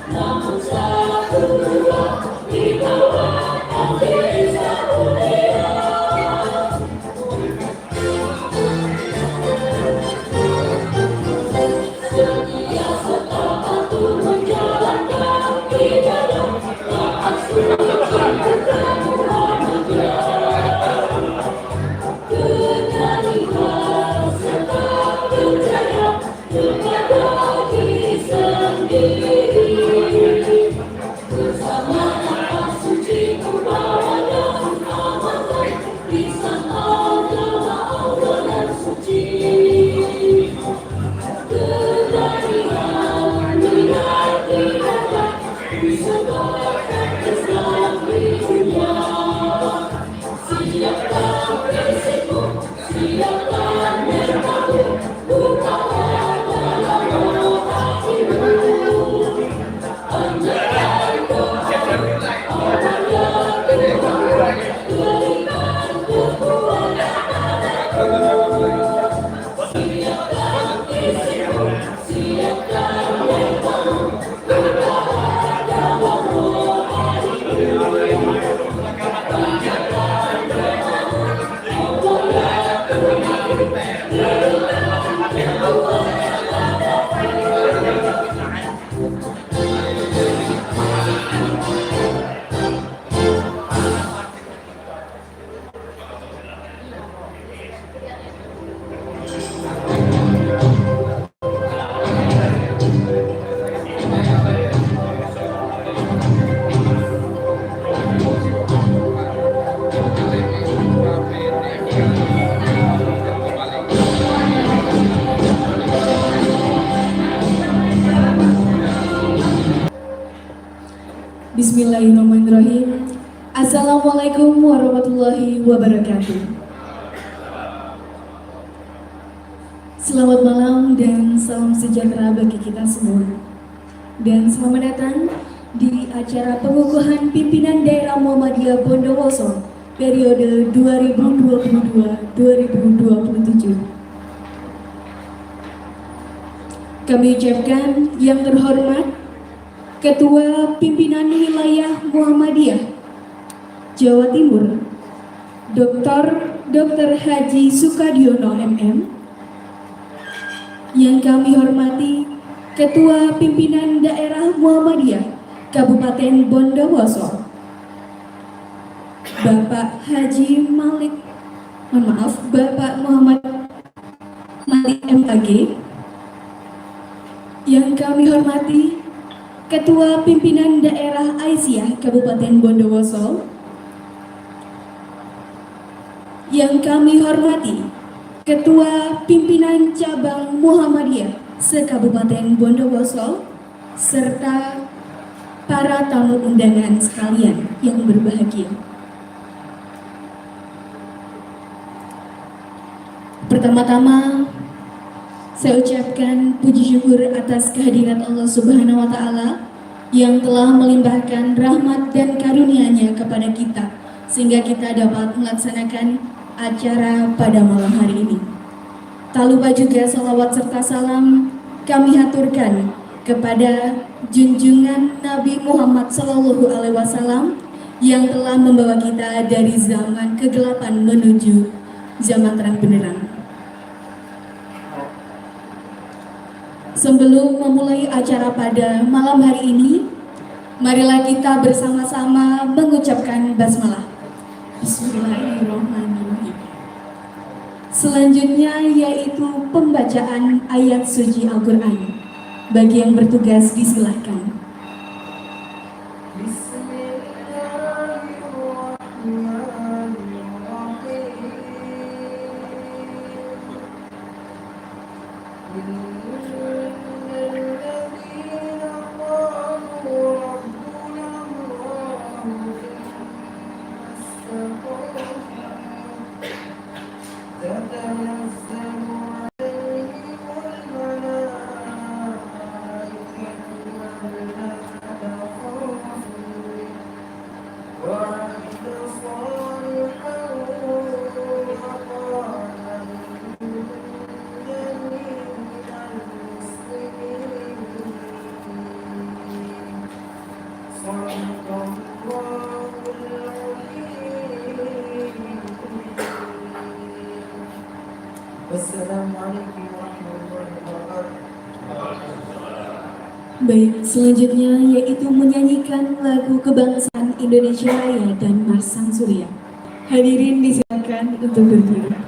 namun satu dua di bawah Indonesia mulia. Setia serta patuh menjalankan ibadah taat sunnah Muhammadiyah. Keberanian serta percaya kepada diri sendiri. Bersama nafas suci membawa dan amankan lisan agama Allah dan suci. Keberanian menghati-hati disebarkan Islam di dunia. Siapkan fisikmu, siapkan mentalmu, bukalah dalam hatimu. Anjakan doa, orang yang berdoa, berikan kekuatan padaku. Siapkan fisikmu, siapkan mentalmu, bukalah dalam hatimu. Bismillahirrahmanirrahim. Assalamualaikum warahmatullahi wabarakatuh. Selamat malam dan salam sejahtera bagi kita semua. Dan selamat datang di acara pengukuhan pimpinan daerah Muhammadiyah Bondowoso periode 2022-2027. Kami ucapkan yang terhormat Ketua Pimpinan Wilayah Muhammadiyah Jawa Timur Dr. Haji Sukadiono MM, yang kami hormati Ketua Pimpinan Daerah Muhammadiyah Kabupaten Bondowoso Bapak Muhammad Malik MAG, yang kami hormati Ketua Pimpinan Daerah Aisyah Kabupaten Bondowoso, yang kami hormati Ketua Pimpinan Cabang Muhammadiyah se-Kabupaten Bondowoso, serta para tamu undangan sekalian yang berbahagia. Pertama-tama, saya ucapkan puji syukur atas kehadirat Allah Subhanahu wa Ta'ala yang telah melimpahkan rahmat dan karunia-Nya kepada kita sehingga kita dapat melaksanakan acara pada malam hari ini. Tak lupa juga salawat serta salam kami haturkan kepada junjungan Nabi Muhammad SAW yang telah membawa kita dari zaman kegelapan menuju zaman terang benderang. Sebelum memulai acara pada malam hari ini, marilah kita bersama-sama mengucapkan basmalah. Bismillahirrahmanirrahim. Selanjutnya yaitu pembacaan ayat suci Al-Quran. Bagi yang bertugas disilahkan. Wassalamualaikum warahmatullahi wabarakatuh. Baik, selanjutnya yaitu menyanyikan lagu kebangsaan Indonesia Raya dan Mars Sang Surya. Hadirin disilakan untuk berdiri.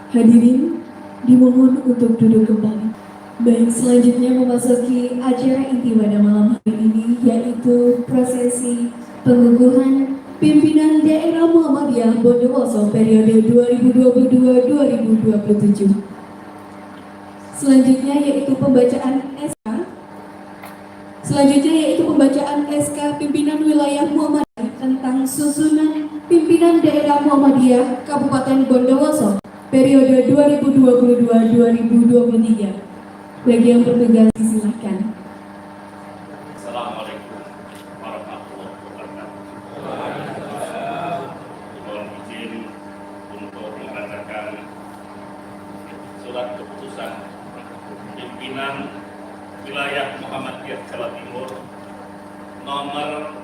Hadirin dimohon untuk duduk kembali. Baik, selanjutnya memasuki acara inti pada malam hari ini, yaitu prosesi pengukuhan pimpinan daerah Muhammadiyah Bondowoso periode 2022-2027. Selanjutnya yaitu pembacaan SK pimpinan wilayah Muhammadiyah tentang susunan pimpinan daerah Muhammadiyah Kabupaten Bondowoso periode 2022-2023. Bagi yang bertugas silakan. Assalamualaikum warahmatullahi wabarakatuh. Mohon izin untuk membacakan surat keputusan pimpinan wilayah Muhammadiyah Jawa Timur nomor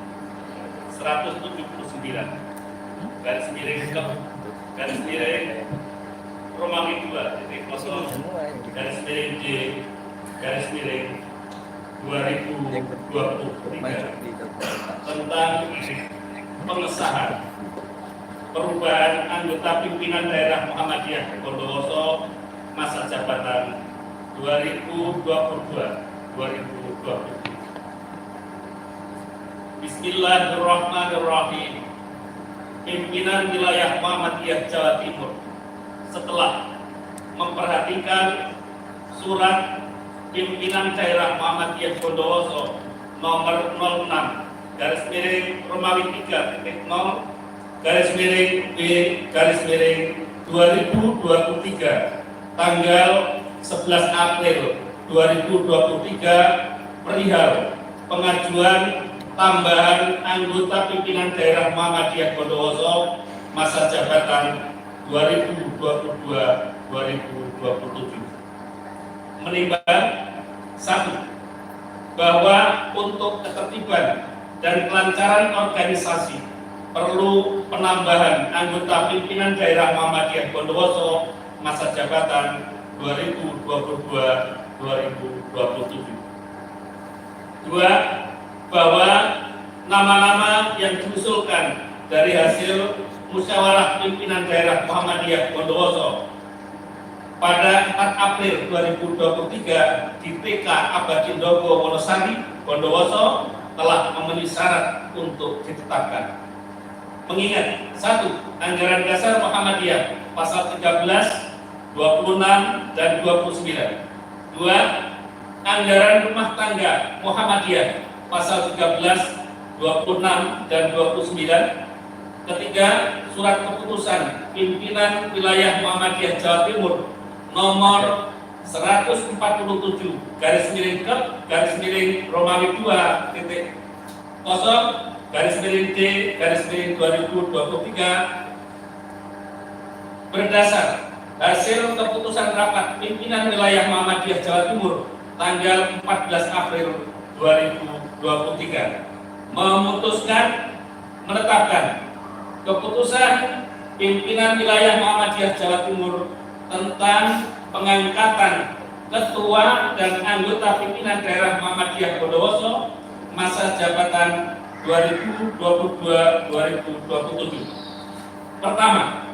179 garis miring Romawi 2.0 garis miring J garis miring 2023 tentang pengesahan perubahan anggota pimpinan daerah Muhammadiyah Bondowoso masa jabatan 2022-2023. Bismillahirrahmanirrahim. Pimpinan wilayah Muhammadiyah Jawa Timur setelah memperhatikan surat pimpinan daerah Muhammadiyah Bondowoso nomor 06 garis miring Romawi 3.0 garis miring B garis miring 2023 tanggal 11 April 2023 perihal pengajuan tambahan anggota pimpinan daerah Muhammadiyah Bondowoso masa jabatan 2022-2027. Menimbang 1. Bahwa untuk ketertiban dan kelancaran organisasi perlu penambahan anggota pimpinan daerah Muhammadiyah Bondowoso masa jabatan 2022-2027. 2. Bahwa nama-nama yang diusulkan dari hasil musyawarah pimpinan daerah Muhammadiyah Bondowoso pada 4 April 2023 di TK Abadindogo Wonosari, Bondowoso telah memenuhi syarat untuk ditetapkan. Mengingat 1. Anggaran dasar Muhammadiyah pasal 13, 26 dan 29. 2. Anggaran rumah tangga Muhammadiyah pasal 13, 26 dan 29. Ketiga, surat keputusan pimpinan wilayah Muhammadiyah Jawa Timur nomor 147 garis miring Kep garis miring Romawi 2 titik 0 garis miring D garis miring 2023 berdasar hasil keputusan rapat pimpinan wilayah Muhammadiyah Jawa Timur tanggal 14 April 2023 memutuskan menetapkan keputusan pimpinan wilayah Muhammadiyah Jawa Timur tentang pengangkatan ketua dan anggota pimpinan daerah Muhammadiyah Bondowoso masa jabatan 2022-2027. Pertama,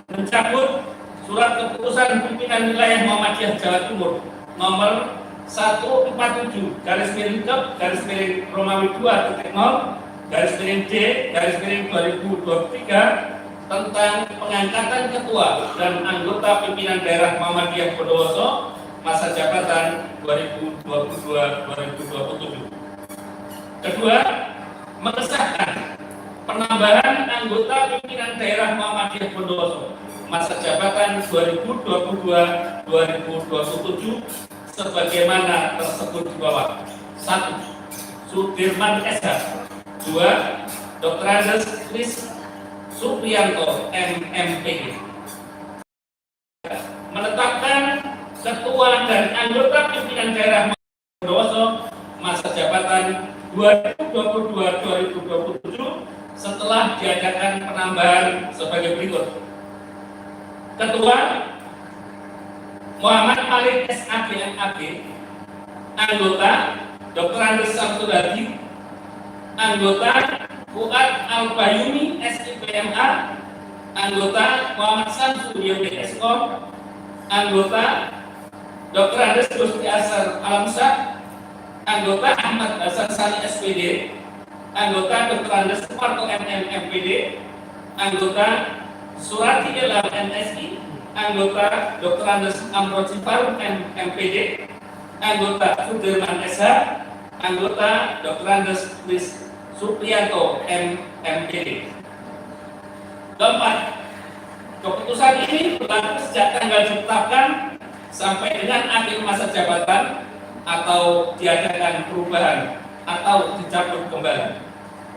mencabut surat keputusan pimpinan wilayah Muhammadiyah Jawa Timur nomor 147 garis miring Kep garis miring Romawi 2.0 garis miring D garis miring 2023 tentang pengangkatan ketua dan anggota pimpinan daerah Muhammadiyah Bondowoso masa jabatan 2022-2027. Kedua, mengesahkan penambahan anggota pimpinan daerah Muhammadiyah Bondowoso masa jabatan 2022-2027 sebagaimana tersebut di bawah. 1. Sudirman SH. 2. Dr. Andes Kris Supriyanto MMPD. Menetapkan ketua dan anggota pimpinan daerah Bondowoso masa jabatan 2022-2027 setelah diadakan penambahan sebagai berikut. Ketua Muhammad Malik SAG MAG, anggota Dr. Andes Samsul Hadi, anggota Fuad Al-Bayumi SIPMA, anggota Muhammad Samsul YBSKOM, anggota Dr. Andes Gusti Asar Alamsah, anggota Ahmad Hasan Sani SPD, anggota Dr. Andes Suparto MPD, anggota Surati Elam NSI, anggota Dr. Andes Amroji Faruk MPD, anggota Sudirman SH, anggota Dr. Andes Kris Supriyanto MPD. Keempat, keputusan ini berlaku sejak tanggal ditetapkan sampai dengan akhir masa jabatan atau diadakan perubahan atau dicabut kembali.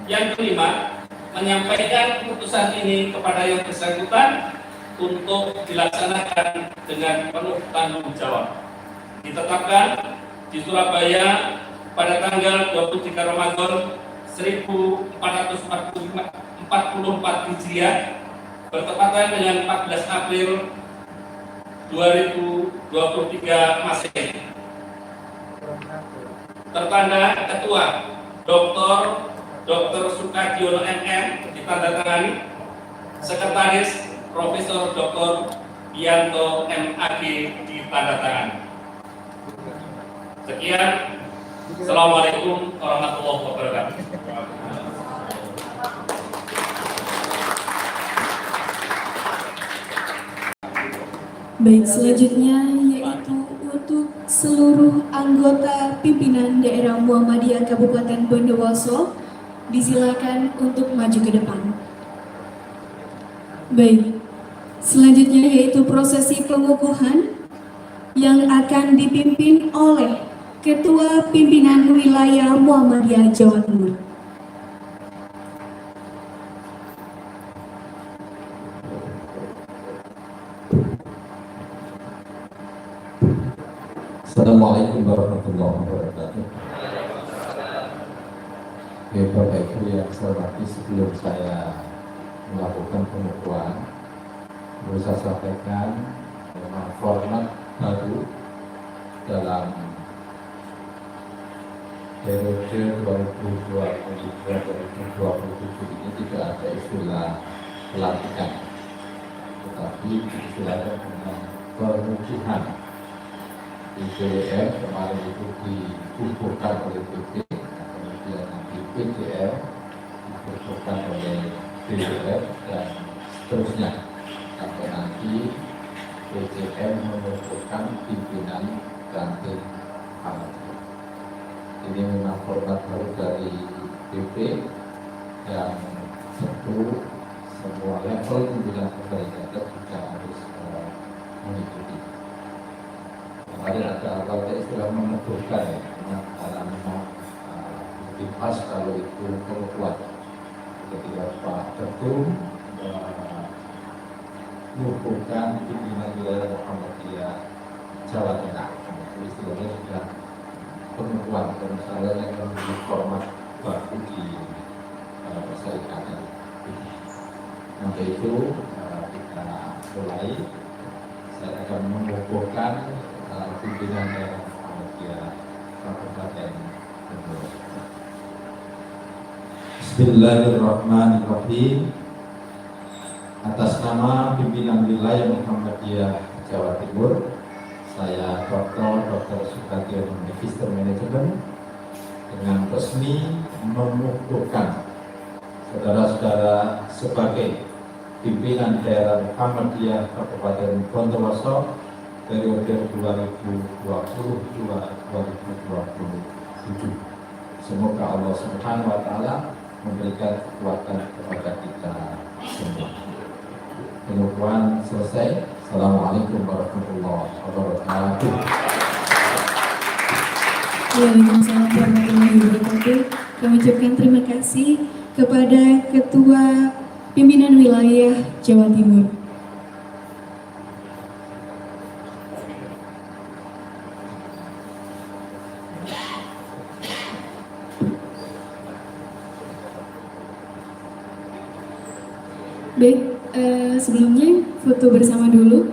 Yang kelima, menyampaikan keputusan ini kepada yang bersangkutan untuk dilaksanakan dengan penuh tanggung jawab. Ditetapkan di Surabaya pada tanggal 23 Ramadan 1444 Hijriah bertepatan dengan 14 April 2023 Masehi. Tertanda Ketua Dr. Sukadiono MM ditandatangani, Sekretaris Profesor Dr. Bianto MAG ditandatangani. Sekian. Assalamualaikum warahmatullahi wabarakatuh. Baik, selanjutnya yaitu untuk seluruh anggota pimpinan daerah Muhammadiyah Kabupaten Bondowoso disilakan untuk maju ke depan. Baik, selanjutnya yaitu prosesi pengukuhan yang akan dipimpin oleh Ketua Pimpinan Wilayah Muhammadiyah Jawa Timur. Assalamualaikum warahmatullahi wabarakatuh. Bapak Ibu yang saya hormati, sebelum saya melakukan pengukuhan, perlu saya sampaikan memang format baru dalam periode 2022-2027 ini tidak ada istilah pelantikan, tetapi istilahnya dengan pengukuhan. Di DWR kemarin itu dikukuhkan oleh PP, kemudian di PDR dikukuhkan oleh DWR dan seterusnya sampai nanti PDR mengukuhkan pimpinan ranting Muhammadiyah. Ini memang format baru dari PP yang tentu semua level pimpinan Polda juga harus mengikuti. kemarin ada kalau istilah meneguhkan ya, karena memang lebih pas kalau itu pengukuhan ketika Pak Ketum mengukuhkan pimpinan wilayah Muhammadiyah Jawa Tengah. Istilahnya sudah pengukuhan dan saya yang memiliki format baru di perserikatan. Nanti itu kita mulai. Saya akan mengukuhkan pimpinan daerah Muhammadiyah Kabupaten Bendoro. Bismillahirrahmanirrahim. Atas nama pimpinan wilayah Muhammadiyah Jawa Timur, saya Dr. Sukatio Magister Manajemen dengan resmi mengukuhkan saudara-saudara sebagai pimpinan daerah Muhammadiyah Kabupaten Bondowoso periode 2020-2027. Semoga Allah Subhanahu wa Ta'ala memberikan kekuatan kepada kita semua. Pengukuhan selesai. Assalamualaikum warahmatullahi wabarakatuh. Waalaikumsalam warahmatullahi wabarakatuh. Kami ucapkan terima kasih kepada Ketua Pimpinan Wilayah Jawa Timur. Baik, sebelumnya foto bersama dulu.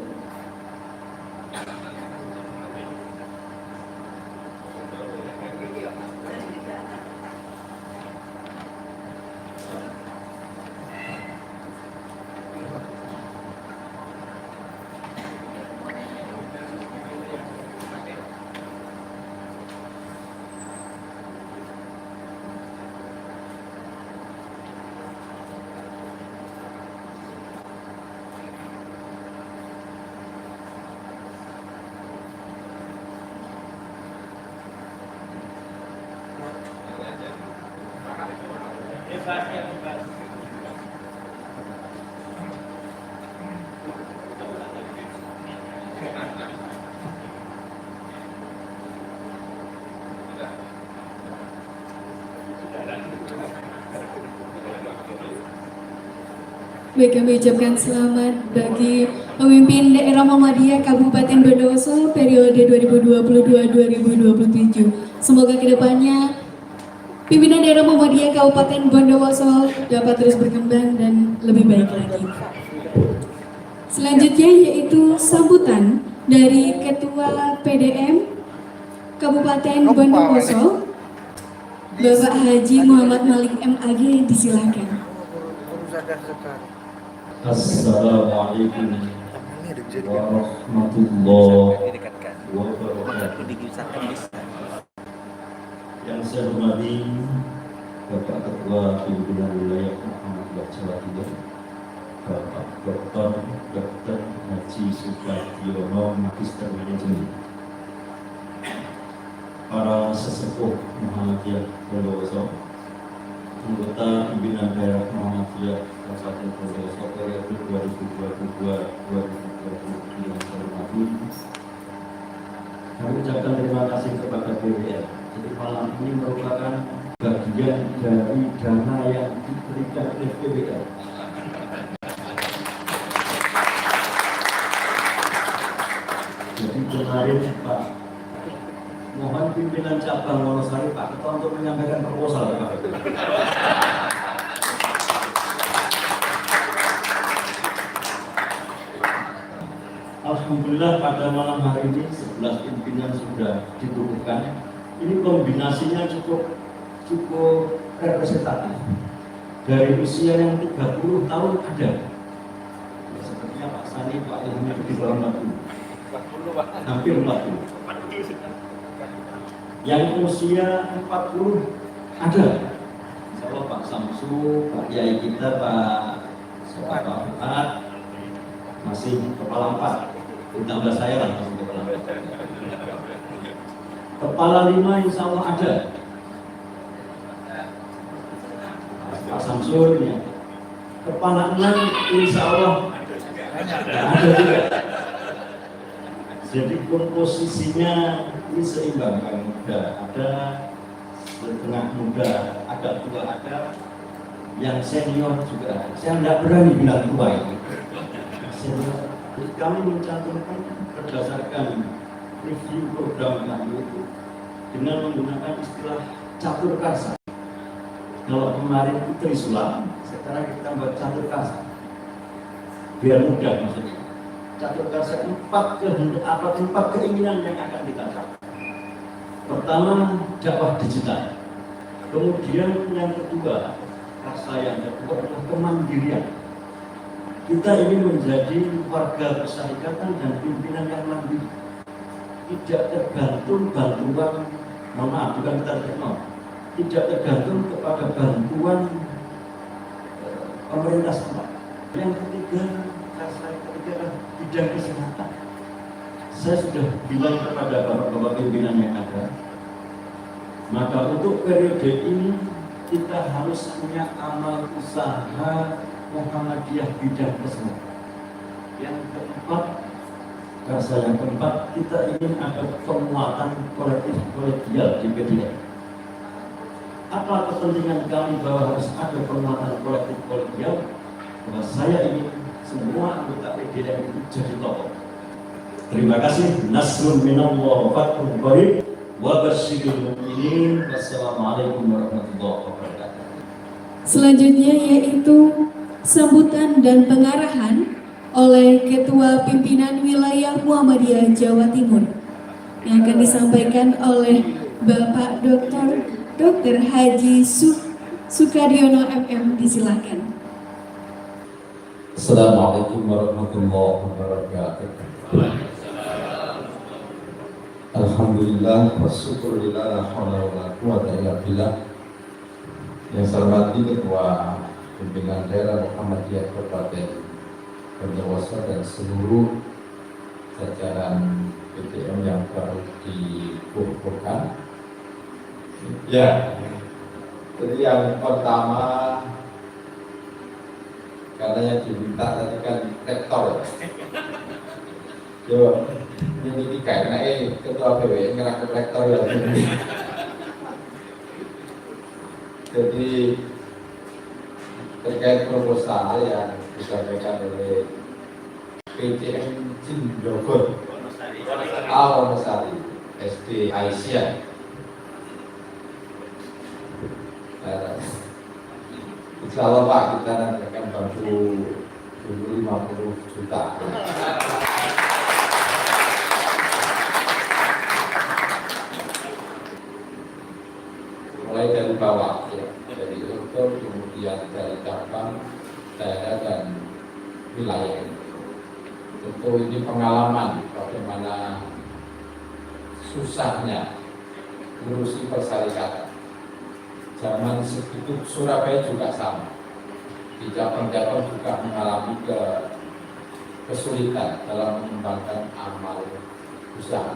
Baik, kami ucapkan selamat bagi pemimpin daerah Muhammadiyah Kabupaten Bondowoso periode 2022-2027. Semoga kedepannya pimpinan daerah Muhammadiyah Kabupaten Bondowoso dapat terus berkembang dan lebih baik lagi. Selanjutnya yaitu sambutan dari Ketua PDM Kabupaten Bondowoso, Bapak Haji Muhammad Malik MAG, disilakan. Assalamualaikum warahmatullahi wabarakatuh. Yang saya hormati Bapak Ketua Pimpinan Wilayah Muhammadiyah Jawa Timur, Bapak Dr. Haji Sukationo Magister Manajemen, para sesepuh Muhammadiyah Bondowoso, anggota pimpinan daerah Muhammadiyah Kabupaten Bondowoso periode 2022-2027 yang saya hormati. Kami ucapkan terima kasih kepada BWN. Jadi malam ini merupakan bagian dari dana yang diberikan oleh BWN. Jadi kemarin Pak, mohon pimpinan cabang Wonosari Pak Ketua untuk menyampaikan proposal Pak. Alhamdulillah pada malam hari ini 11 pimpinan sudah dikukuhkan. Ini kombinasinya cukup representatif. Dari usia yang 30 tahun ada. Ya, sepertinya Pak Sani, Pak Ilham itu di bawah 40. Hampir 40. Yang usia 40 ada. Insya Allah Pak Samsu, Pak Kiai kita, Pak Fuad masih kepala 4. Ditambah saya lah masih kepala 4. Kepala 5 insya Allah ada. Pak Samsul ya. Kepala 6 insya Allah ada juga. Jadi komposisinya ini seimbang, yang muda ada, setengah muda, agak tua ada, yang senior juga ada. Saya tidak berani bilang tua ini. Senior. Jadi kami mencantumkan berdasarkan review program kami itu dengan menggunakan istilah catur karsa. Kalau kemarin itu Trisula, sekarang kita buat catur karsa. Biar mudah maksudnya. Catur karsa empat keinginan yang akan kita capai. Pertama, dakwah digital. Kemudian yang kedua, karsa yang kedua adalah kemandirian. Kita ingin menjadi warga persyarikatan dan pimpinan yang mandiri. Tidak tergantung bantuan, bukan kita terkenal. Tidak tergantung kepada bantuan pemerintah setempat. Yang ketiga, karsa yang ketiga adalah bidang kesehatan. Saya sudah bilang kepada bapak-bapak pimpinan yang ada, maka untuk periode ini kita harus punya amal usaha Muhammadiyah bidang kesehatan. Yang keempat, karsa yang keempat, kita ingin ada penguatan kolektif kolegial di PDM. Apa kepentingan kami bahwa harus ada penguatan kolektif kolegial? Karena saya ingin semua anggota PDM itu jadi tokoh. Terima kasih. Nasrun minallah wa fathun qarib wa basyiril mu'minin. Wassalamualaikum warahmatullahi wabarakatuh. Selanjutnya yaitu sambutan dan pengarahan oleh Ketua Pimpinan Wilayah Muhammadiyah Jawa Timur yang akan disampaikan oleh Bapak Dr. Haji Sukadiono MM. Disilakan. Assalamualaikum warahmatullahi wabarakatuh. Alhamdulillah wassyukurillah la haula wala quwwata illa billah. Yang saya hormati Ketua Pimpinan Daerah Muhammadiyah Kabupaten Bondowoso dan seluruh jajaran PDM yang baru dikukuhkan. Ya, jadi yang pertama, karena yang diminta tadi kan rektor. Yo, ini karena ketua PWI ngerakit rektor ya. Jadi terkait proposal yang disampaikan oleh PTM Cindogor Wonosari SD Aisyah. Insya Allah Pak, kita nanti akan bantu dulu 50 juta. Mulai dari bawah ya, dari unsur, kemudian dari cabang, daerah dan wilayah. Tentu ini pengalaman bagaimana susahnya ngurusi persyarikatan. Zaman segitu Surabaya juga sama. Di cabang-cabang juga mengalami kesulitan dalam mengembangkan amal usaha.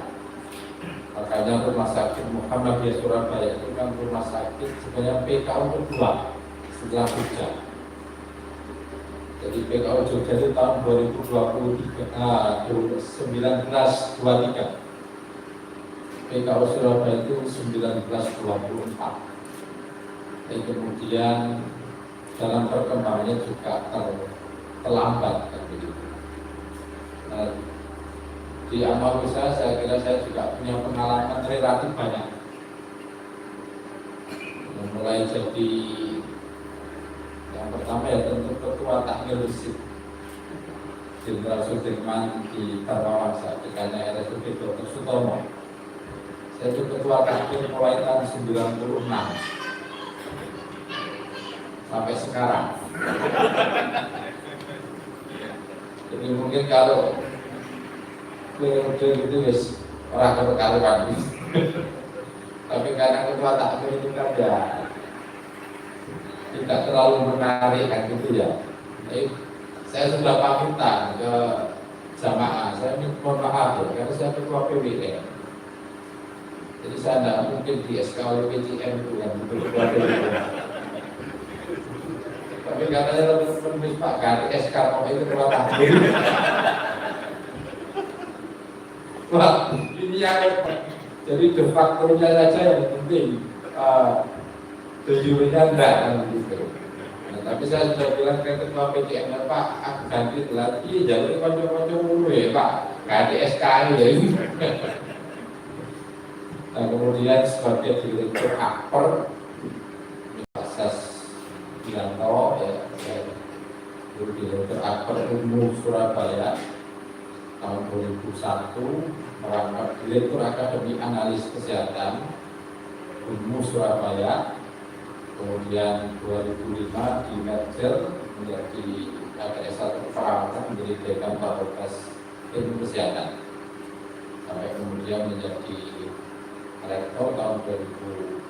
Makanya Rumah Sakit Muhammadiyah Surabaya itu kan rumah sakit sebenarnya PKU kedua setelah Jogja. Jadi PKU Jogja itu tahun 1923. PKU Surabaya itu 1924. Dan kemudian dalam perkembangannya juga terlambat kan begitu. Di amal usaha saya kira saya juga punya pengalaman relatif banyak. Mulai jadi yang pertama ya tentu ketua takmir masjid Jenderal Sudirman di Tarwawangsa, dekatnya RSUD Dr. Sutomo. Saya itu ketua takmir mulai tahun 96 sampai sekarang. Jadi mungkin kalau periode itu wis ora karu-karuan. Tapi karena ketua takmir itu kan ya tidak terlalu menarik kan gitu ya. Jadi saya sudah pamitan ke jamaah. Saya ini mohon maaf ya, karena saya ketua PWN. Jadi saya tidak mungkin di SK oleh PCM itu kan ketua PWN. Tapi katanya lebih menulis Pak Gari SK itu ketua takmir. Iya, jadi de facto-nya saja yang penting, de jure-nya enggak kan gitu. Nah, tapi saya sudah bilang ke ketua PTM, Pak, aku ganti lagi, jadi konco-konco dulu ya Pak, ganti SKI ya. Nah, kemudian sebagai direktur akper Asas Bilanto ya, saya direktur akper Unmu Surabaya tahun 2001, merangkap direktur akademi analis kesehatan Unmu Surabaya. Kemudian 2005 di merger menjadi ADS1 perawatan menjadi dekan Fakultas Ilmu Kesehatan, sampai kemudian menjadi rektor tahun 2012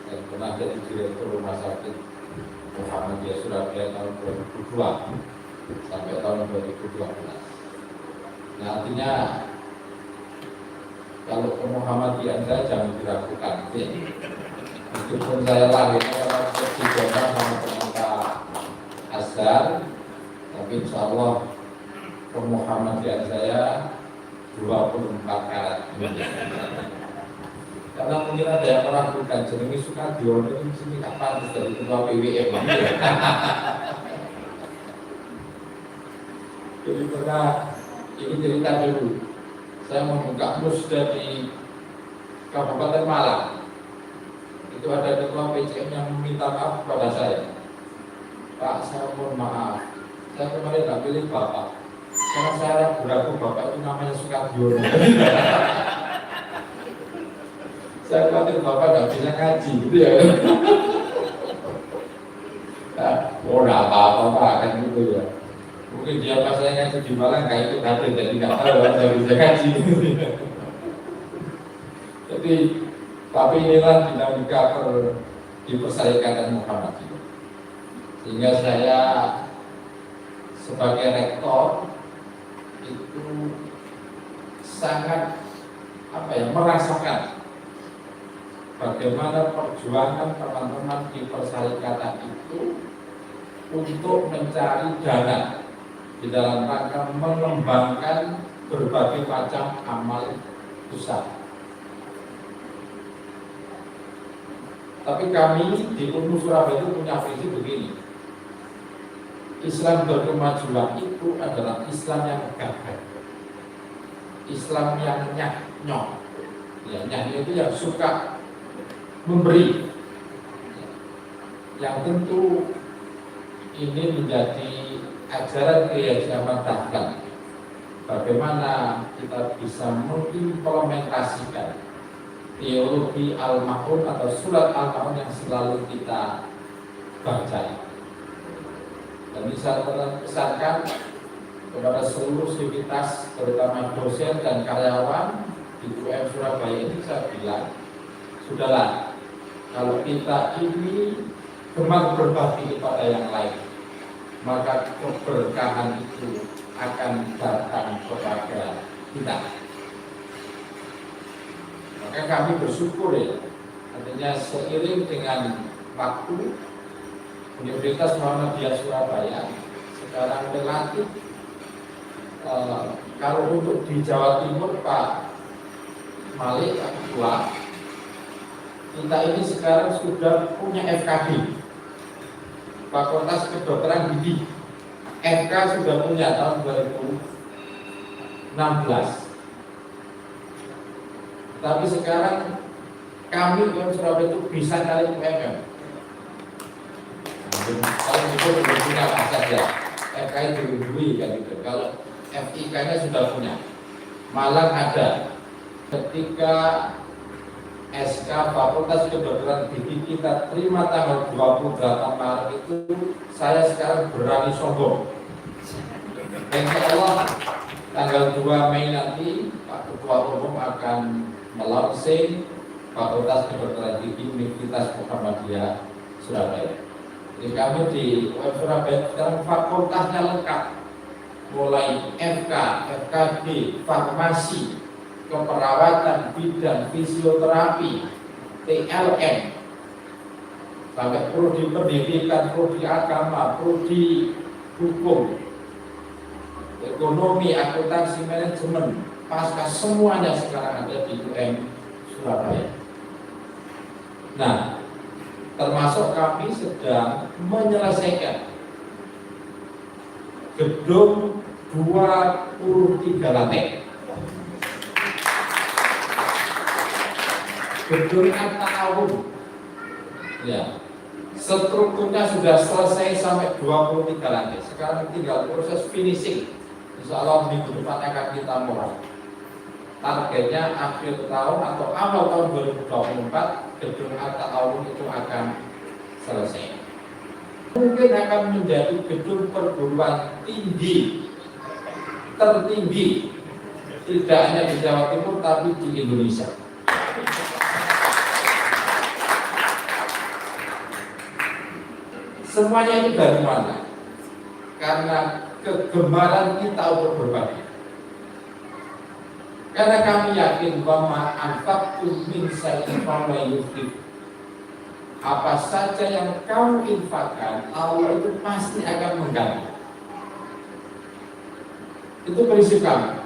dan pernah jadi direktur Rumah Sakit Muhammadiyah Surabaya tahun 2002 sampai tahun 2012. Nah, artinya kalau ke Muhammadiyah Anda jangan diragukan. Meskipun saya lahirnya di Jawa sama pemerintah Azhar, tapi insya Allah ke Muhammadiyah saya 24 karat. Karena mungkin ada yang meragukan, jenengi Sukadiono ini sini kapan dari ketua PWM. Jadi pernah ini cerita dulu, saya membuka musda di Kabupaten Malang. Itu ada ketua PCM yang meminta maaf kepada saya. Pak, saya mohon maaf, saya kemarin tidak pilih Bapak karena saya ragu Bapak itu namanya Sukadiono. Saya khawatir Bapak tidak bisa ngaji gitu ya. Nah, oh tidak apa-apa Pak, kan gitu ya. Mungkin dia pas saya ngaji di Malang nggak ikut hadir, jadi nggak tahu saya bisa ngaji. Jadi tapi inilah dinamika di Perserikatan Muhammadiyah. Sehingga saya sebagai rektor itu sangat merasakan bagaimana perjuangan teman-teman di Perserikatan itu untuk mencari dana di dalam rangka mengembangkan berbagai macam amal usaha. Tapi kami di Unmu Surabaya itu punya visi begini. Islam berkemajuan itu adalah Islam yang gagah, Islam yang nyah-nyok. Ya, nyah itu yang suka memberi. Yang tentu ini menjadi ajaran Kiai Ahmad Dahlan. Bagaimana kita bisa mengimplementasikan teologi Al-Ma'un atau surat Al-Ma'un yang selalu kita baca. Dan bisa pesankan kepada seluruh sivitas, terutama dosen dan karyawan di UM Surabaya ini, saya bilang, sudahlah, kalau kita ini gemar berbakti kepada yang lain, maka keberkahan itu akan datang kepada kita. Maka kami bersyukur ya, artinya seiring dengan waktu Universitas Muhammadiyah Surabaya sekarang relatif kalau untuk di Jawa Timur Pak Malik Ketua, kita ini sekarang sudah punya FKG, Fakultas Kedokteran Gigi. FK sudah punya tahun 2016. Tapi sekarang kami UM Surabaya itu bisa cari UMM. Kalau itu punya apa saja, FK dilindungi kan gitu. Kalau FIK-nya sudah punya, Malang ada. Ketika SK Fakultas Kedokteran Gigi kita terima tanggal 28 Maret itu, saya sekarang berani sombong. Insya Allah tanggal 2 Mei nanti Pak Ketua Umum akan melaunching Fakultas Kedokteran Gigi Universitas Muhammadiyah Surabaya. Jadi kami di UM Surabaya sekarang fakultasnya lengkap, mulai FK, FKG, farmasi, keperawatan, bidang fisioterapi, TLM, sampai prodi pendidikan, prodi agama, prodi hukum, ekonomi, akuntansi, manajemen, pasca semuanya sekarang ada di UM Surabaya. Nah, termasuk kami sedang menyelesaikan gedung 23 lantai. Gedung At-Ta'awun. Ya. Strukturnya sudah selesai sampai 23 lantai. Sekarang tinggal proses finishing. Insya Allah minggu depan akan kita mulai. Targetnya akhir tahun atau awal tahun 2024 gedung At-Ta'awun itu akan selesai. Mungkin akan menjadi gedung perguruan tinggi tertinggi tidak hanya di Jawa Timur tapi di Indonesia. Semuanya ini dari mana? Karena kegemaran kita untuk berbagi. Karena kami yakin bahwa anfaqtum min syai'in fahuwa yukhlifuh. Apa saja yang kamu infakkan, Allah itu pasti akan mengganti. Itu prinsip kami.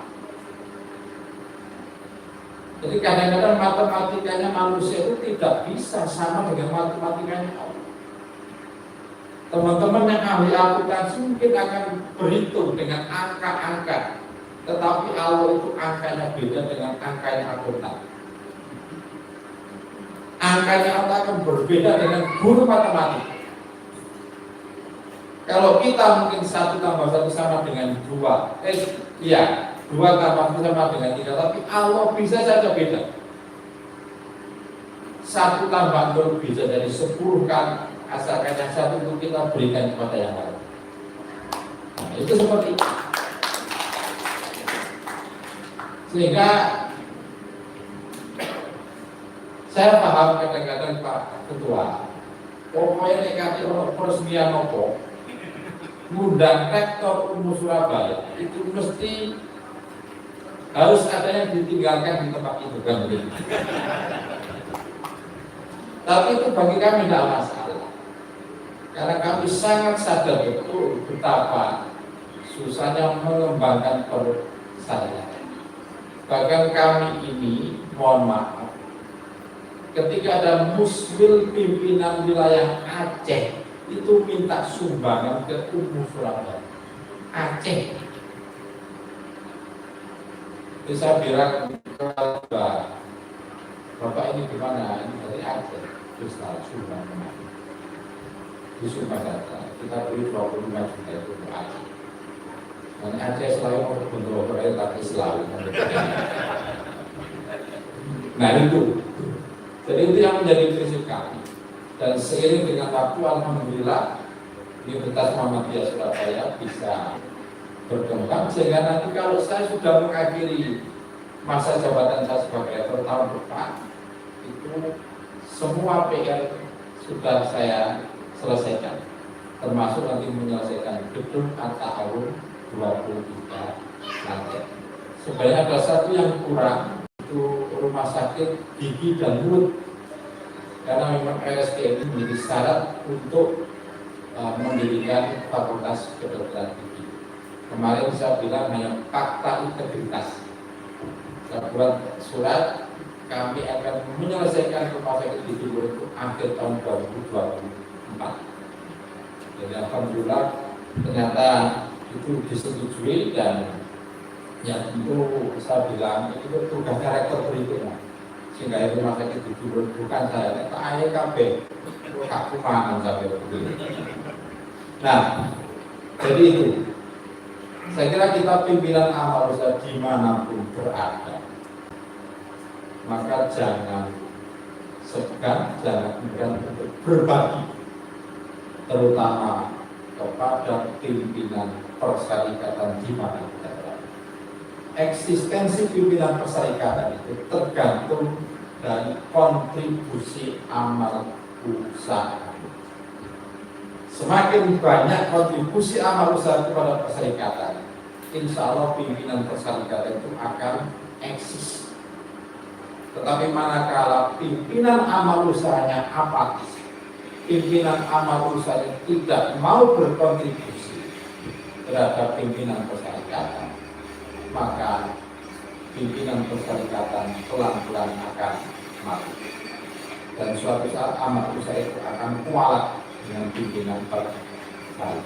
Jadi kadang-kadang matematikanya manusia itu tidak bisa sama dengan matematikanya Allah. Teman-teman yang ahli akuntansi mungkin akan berhitung dengan angka-angka, tetapi Allah itu angkanya beda dengan angkanya akuntan. Angkanya Allah akan berbeda dengan guru matematika. Kalau kita mungkin 1 tambah 1 sama dengan 2, 2 tambah 1 sama dengan 3, tapi Allah bisa saja beda. 1 tambah 0 bisa dari 10 kan, asalkan yang 1 itu kita berikan kepada yang lain. Nah, itu seperti itu. Sehingga saya paham kadang-kadang Pak Ketua, pokoknya negatif peresmian nopo, ngundang rektor UMU Surabaya itu mesti harus ada yang ditinggalkan di tempat itu kan begitu. Tapi itu bagi kami tidak masalah, karena kami sangat sadar betul betapa susahnya mengembangkan perut saya. Bahkan kami ini, mohon maaf, ketika ada muswil pimpinan wilayah Aceh itu minta sumbangan ke UMU Surabaya Aceh. Jadi saya bilang Bapak ini gimana? Ini dari Aceh. Terus sumbang kemana? Di Sumatera kita beri 25 juta itu ke Aceh. Dan Aceh selalu untuk berbentuk tapi selalu. Nah itu. Jadi itu yang menjadi prinsip kami. Dan seiring dengan waktu, alhamdulillah, Universitas Muhammadiyah Surabaya bisa berkembang sehingga nanti kalau saya sudah mengakhiri masa jabatan saya sebagai rektor tahun depan, itu semua PR sudah saya selesaikan, termasuk nanti menyelesaikan gedung At-Ta'awun 23 lantai. Sebenarnya ada satu yang kurang, itu rumah sakit gigi dan mulut, karena memang RSK ini menjadi syarat untuk mendirikan fakultas kedokteran gigi. Kemarin saya bilang hanya fakta integritas. Saya buat surat, kami akan menyelesaikan rumah sakit gigi mulut itu akhir tahun 2024. Jadi alhamdulillah ternyata itu disetujui, dan ya tentu saya bilang itu tugas rektor berikutnya, sehingga itu rumah sakit gigi mulut bukan saya, itu AEKB, aku mangan sampai begitu. Nah, jadi itu. Saya kira kita pimpinan amal usaha dimanapun berada, maka jangan segan, jangan enggan untuk berbagi, terutama kepada pimpinan persyarikatan di mana kita berada. Eksistensi pimpinan persyarikatan itu tergantung dari kontribusi amal usaha. Semakin banyak kontribusi amal usaha kepada persyarikatan, insya Allah pimpinan persyarikatan itu akan eksis. Tetapi manakala pimpinan amal usahanya apatis, pimpinan amal usahanya tidak mau berkontribusi terhadap pimpinan persyarikatan, maka pimpinan perserikatan pelan-pelan akan mati. Dan suatu saat amat usaha itu akan kualat dengan pimpinan perserikatan.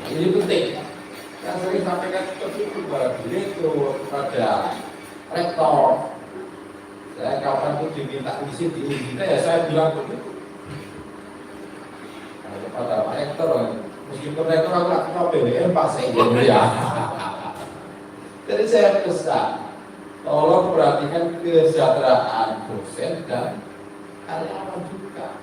Ini penting. Yang sering sampaikan seperti itu kepada direktur, kepada rektor. Saya kapan itu diminta isi di kita ya saya bilang begitu. Kepada Pak Rektor, meskipun rektor aku ketua BBM Pak Segen ya. Jadi saya pesan, tolong perhatikan kesejahteraan dosen dan karyawan juga.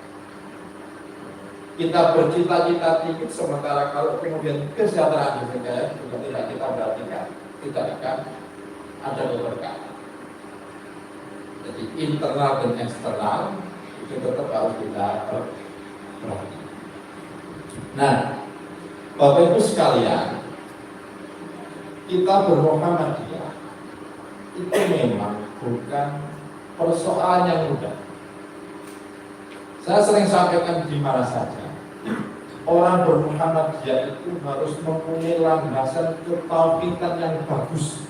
Kita bercita-cita tinggi sementara kalau kemudian kesejahteraan dosen juga tidak kita perhatikan, tidak akan ada keberkahan. Jadi internal dan eksternal itu tetap harus kita perhatikan. Nah, Bapak Ibu sekalian, kita bermuhammadiyah itu memang bukan persoalan yang mudah. Saya sering sampaikan di mana saja, orang bermuhammadiyah itu harus mempunyai landasan ketauhidan yang bagus.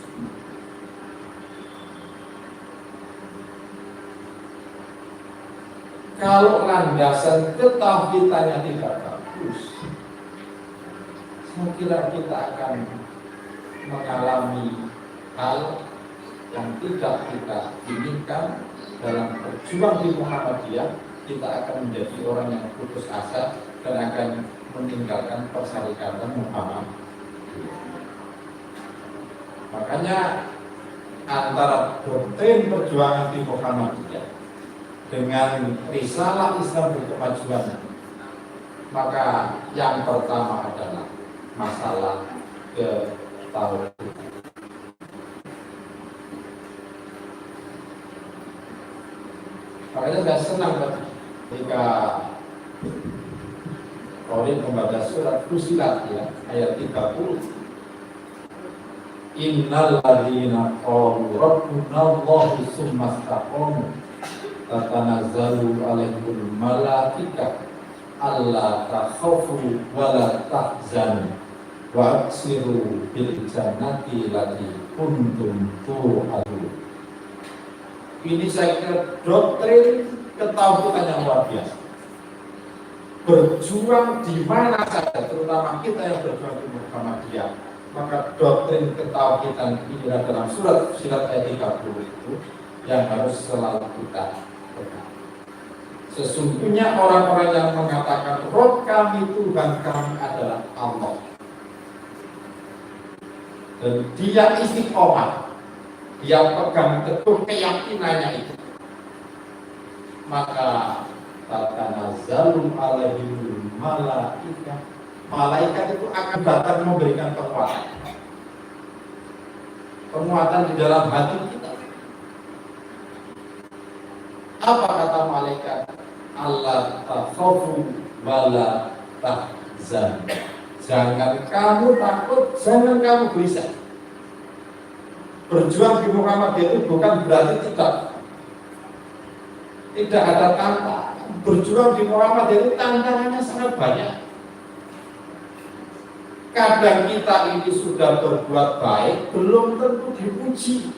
Kalau landasan ketauhidannya tidak bagus, saya kira kita akan mengalami hal yang tidak kita inginkan dalam berjuang di Muhammadiyah. Kita akan menjadi orang yang putus asa dan akan meninggalkan perserikatan Muhammadiyah. Makanya antara doktrin perjuangan di Muhammadiyah dengan risalah Islam berkemajuan, maka yang pertama adalah masalah ketauhidan. Makanya saya senang ketika Qarin membaca surat Fussilat ya, ayat 30. Innal ladzina qalu rabbuna Allahu tsumma istaqamu tatanazzalu alaihimul malaikatu alla takhafu wa la tahzanu wa abshiru bil jannati allati kuntum tu'adun. Ini saya kira doktrin ketauhidan yang luar biasa. Berjuang di mana saja, terutama kita yang berjuang di Muhammadiyah, maka doktrin ketauhidan ini dalam surat Fussilat ayat 30 itu yang harus selalu kita pegang. Sesungguhnya orang-orang yang mengatakan Rob kami, Tuhan kami adalah Allah, dan dia istiqomah, dia pegang teguh keyakinannya itu, maka tatanazzalu alaihimul malaikah, malaikat itu akan datang memberikan penguatan di dalam hati kita. Apa kata malaikat? Allah takhafu wala tahzan. Jangan kamu takut, jangan kamu gelisah. Berjuang di Muhammadiyah itu bukan berarti tidak ada tantangan. Berjuang di Muhammadiyah itu tantangannya sangat banyak. Kadang kita ini sudah berbuat baik, belum tentu dipuji.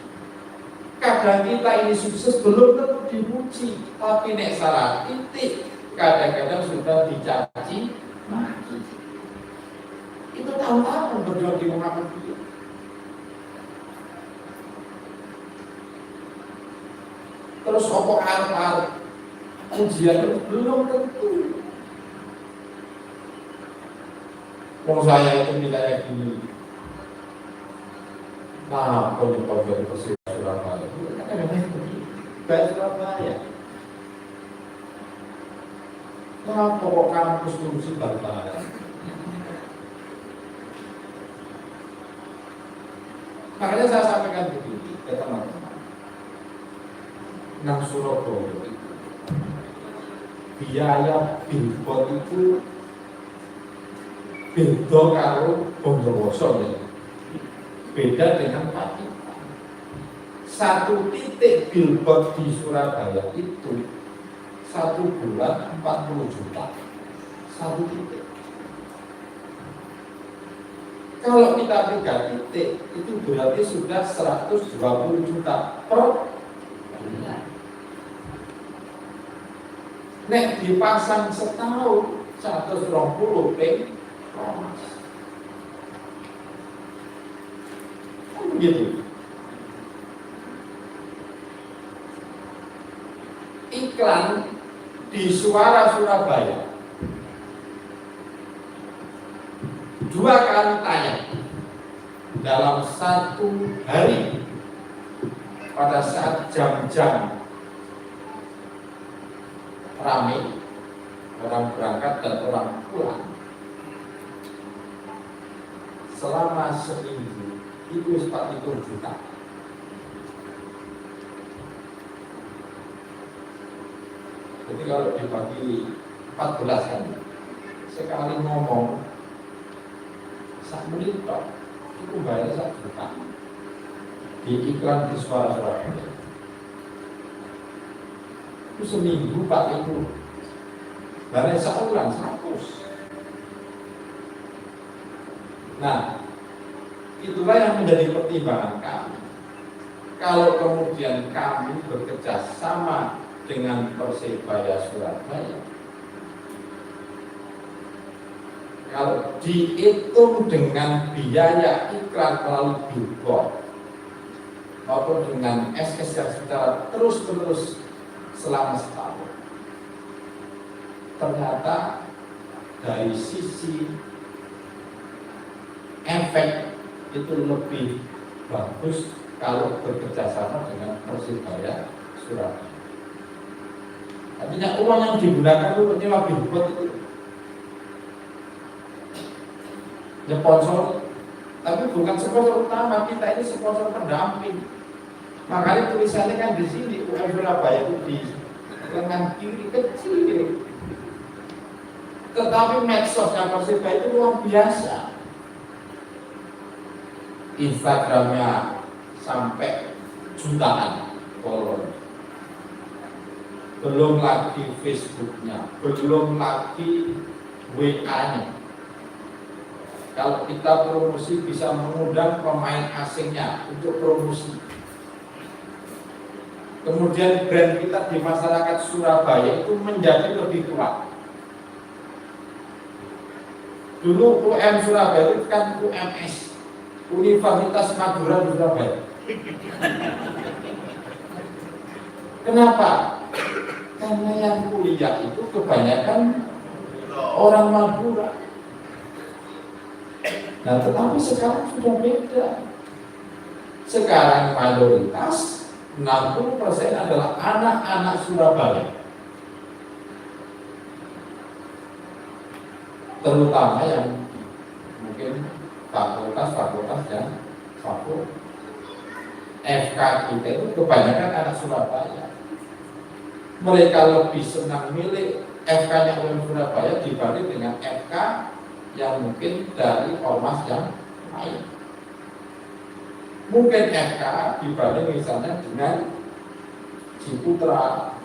Kadang kita ini sukses, belum tentu dipuji. Tapi nek salah titik, kadang-kadang sudah dicaci maki. Itu tahun-tahun berjuang di Muhammadiyah. Terus opo arep ujian belum tentu. Kalau saya itu nilainya gini, nah kalau dari Persib Surabaya, kan kayak Surabaya. Nah pokok kampus ngurusi Bantaran. Makanya saya sampaikan begini ke teman-teman. Nang Surabaya itu biaya billboard itu beda karo Bondowoso ya. Beda dengan Pacitan. Satu titik billboard di Surabaya itu 1 bulan 40 juta. Satu titik. Kalau kita 3 titik, itu berarti sudah 120 juta per bulan. Nek dipasang setahun 120 ping romas. Kan begitu. Iklan di Suara Surabaya 2 kali tayang dalam 1 hari pada saat jam-jam ramai, orang berangkat dan orang pulang. Selama seminggu itu 40 juta. Jadi kalau dibagi 14 kan, sekali ngomong 1 menit itu bayar 1 juta di iklan di Suara Surabaya. Itu seminggu 40, bayar sebulan 100. Nah, itulah yang menjadi pertimbangan kami. Kalau kemudian kami bekerja sama dengan Persebaya Surabaya, kalau dihitung dengan biaya iklan melalui billboard maupun dengan SS yang secara terus-menerus selama setahun, ternyata dari sisi efek itu lebih bagus kalau bekerjasama dengan Persebaya Surabaya. Artinya uang yang digunakan untuk nyewa billboard itu sponsor, tapi bukan sponsor utama, kita ini sponsor pendamping. Makanya tulisannya kan di sini UM Surabaya itu di lengan kiri kecil. Tetapi medsosnya Persebaya itu luar biasa. Instagramnya sampai jutaan follower. Belum lagi Facebooknya, belum lagi WA-nya. Kalau kita promosi bisa mengundang pemain asingnya untuk promosi. Kemudian brand kita di masyarakat Surabaya itu menjadi lebih kuat. Dulu UM Surabaya itu kan UMS, Universitas Madura di Surabaya. Kenapa? Karena yang kuliah itu kebanyakan orang Madura. Nah, tetapi sekarang sudah beda. Sekarang mayoritas 60% adalah anak-anak Surabaya. Terutama yang mungkin fakultas dan fakultas. FK kita itu kebanyakan anak Surabaya. Mereka lebih senang milih FK-nya UM Surabaya dibanding dengan FK yang mungkin dari ormas yang lain. Mungkin FK dibanding misalnya dengan Ciputra,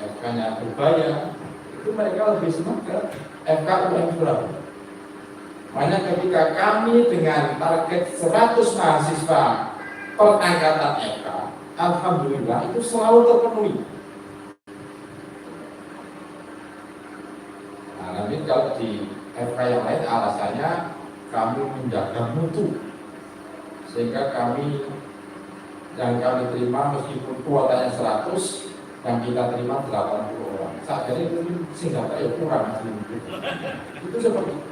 FK-nya Berbaya, itu mereka lebih senang ke FK UM Surabaya. Makanya ketika kami dengan target 100 mahasiswa per angkatan FK, alhamdulillah itu selalu terpenuhi. Nah, nanti kalau di FK yang lain alasannya kami menjaga mutu, sehingga yang kami terima meskipun kuotanya 100, yang kita terima 80 orang. Saat ini itu sehingga kurang itu seperti itu.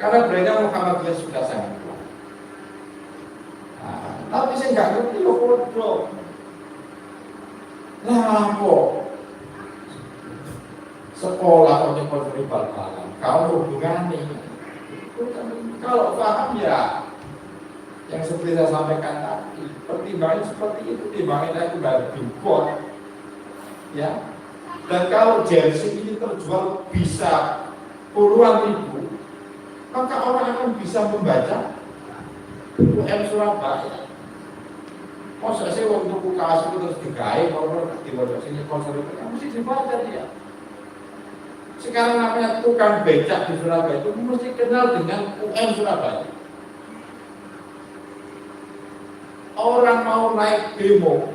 Karena brandnya Muhammadiyah sudah sangat kuat. Nah, tapi saya nggak ngerti loh bodoh. Nah, kok sekolah untuk konsumsi bal-balan, kalau hubungannya kalau paham ya yang seperti saya sampaikan tadi, pertimbangan seperti itu, pertimbangan itu dari billboard ya. Dan kalau jersey ini terjual bisa puluhan ribu, maka orang akan bisa membaca UM Surabaya. Masa sih waktu kasih itu terus digawe, kalau di wajah sini konser itu mesti dibaca dia. Sekarang namanya tukang becak di Surabaya itu mesti kenal dengan UM Surabaya. orang mau naik demo,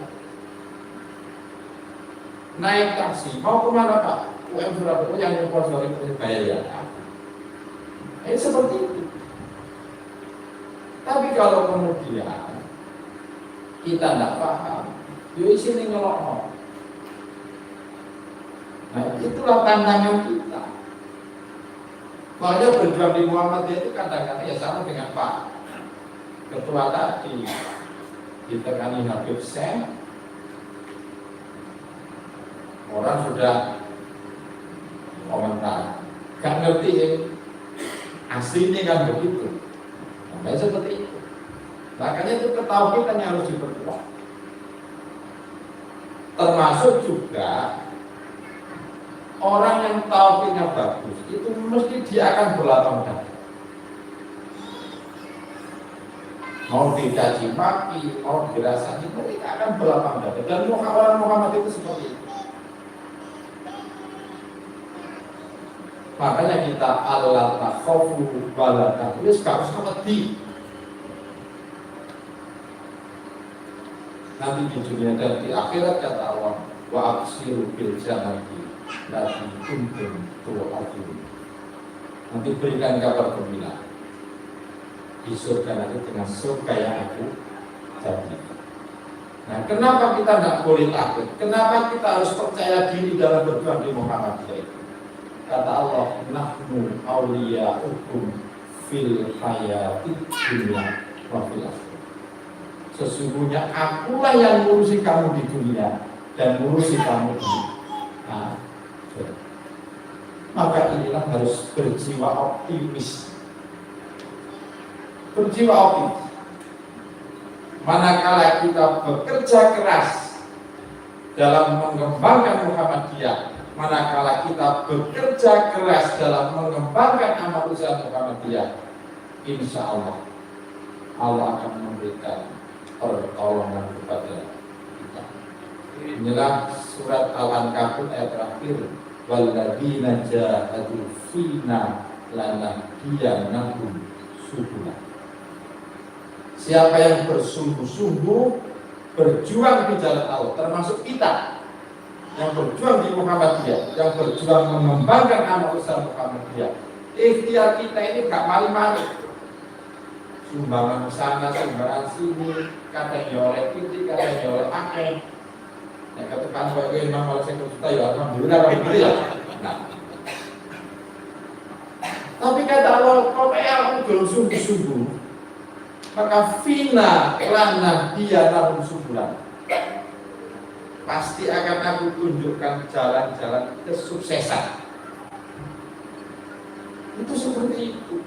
naik taksi, mau kemana Pak? UM Surabaya yang sponsori Persebaya ya. Seperti itu. Tapi kalau kemudian kita tidak paham, yuk sini ngelok. Nah, itulah tantangan kita. Makanya berjuang di Muhammadiyah itu kadang-kadang ya sama dengan Pak Ketua tadi, ditekani Habib Syekh, orang sudah komentar, gak ngerti ya, aslinya kan begitu. Makanya seperti itu. Makanya itu ketauhidan yang harus diperkuat. Termasuk juga orang yang tauhidnya bagus itu mesti dia akan berlapang dada. Mau dicaci maki, mau dirasani, mereka akan berlapang dada. Dan orang Muhammad itu seperti itu. Makanya kita Allah takhafu wala tahzanu, harus seperti nanti di dunia dan di akhirat kata Allah, wa absiru bil jannati lati kuntum tu'adun. Nanti berikan kabar gembira di surga nanti dengan surga yang aku janjikan. Nah, kenapa kita tidak boleh takut? Kenapa kita harus percaya diri dalam berjuang di Muhammadiyah itu? Kata Allah, nahnu awliya'ukum fil hayatid dunya wa fil akhirah. Sesungguhnya akulah yang ngurusi kamu di dunia dan ngurusi kamu di akhirat. Maka inilah harus berjiwa optimis. Berjiwa optimis. Manakala kita bekerja keras dalam mengembangkan Muhammadiyah, manakala kita bekerja keras dalam mengembangkan amal usaha Muhammadiyah, insya Allah Allah akan memberikan pertolongan kepada kita. Inilah surat Al-Ankabut ayat terakhir, walladzina jahadu fina lanahdiyannahum subulana. Siapa yang bersungguh-sungguh berjuang di jalan Allah, termasuk kita yang berjuang di Muhammadiyah, yang berjuang mengembangkan amal usaha Muhammadiyah, ikhtiar kita ini gak mali-mali, sumbangan sana, sumbangan sini, kadang oleh piti, kadang oleh pakai. Yang katakan sebagai imam kalau saya kita ya alhamdulillah. Nah, tapi kata Allah, kalau aku belum sungguh-sungguh, maka fina lana dia namun subulan. Pasti akan aku tunjukkan jalan-jalan kesuksesan. Itu seperti itu.